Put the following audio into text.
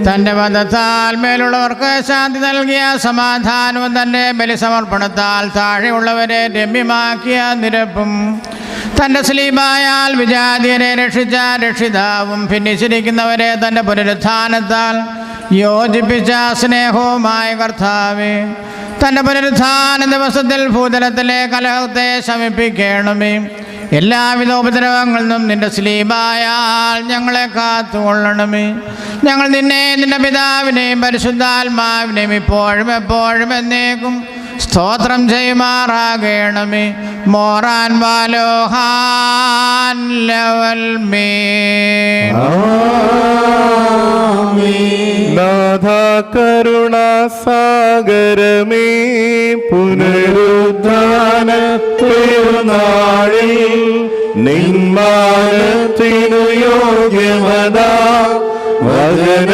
തൻ്റെ വധത്താൽ മേലുള്ളവർക്ക് ശാന്തി നൽകിയ സമാധാനവും തൻ്റെ ബലിസമർപ്പണത്താൽ താഴെയുള്ളവരെ രമ്യമാക്കിയ നിരപ്പും തൻ്റെ സ്ലീബായാൽ വിജാതിയരെ രക്ഷിച്ച രക്ഷിതാവും ഭിന്നിച്ചിരിക്കുന്നവരെ തൻ്റെ പുനരുത്ഥാനത്താൽ യോജിപ്പിച്ച സ്നേഹവുമായ കർത്താവേ, തൻ്റെ പുനരുത്ഥാന ദിവസത്തിൽ ഭൂതലത്തിലെ കലഹത്തെ ശമിപ്പിക്കണമേ. എല്ലാവിധ ഉപദ്രവങ്ങളിൽ നിന്നും നിന്റെ സ്ലീബായാൽ ഞങ്ങളെ കാത്തുകൊള്ളണമേ. ഞങ്ങൾ നിന്നെ, നിന്റെ പിതാവിനെയും പരിശുദ്ധാത്മാവിനെയും ഇപ്പോഴും എപ്പോഴും എന്നേക്കും സ്തോത്രം ചെയ്യുമാറാകണമേ. Moran വാലോഹാൻ level may. നാഥ കരുണാസാഗരമേ, പുനരുദ്ധാന തിരുനാളിൽ നിന്മാനത്തിനു യോഗ്യമതാ വചന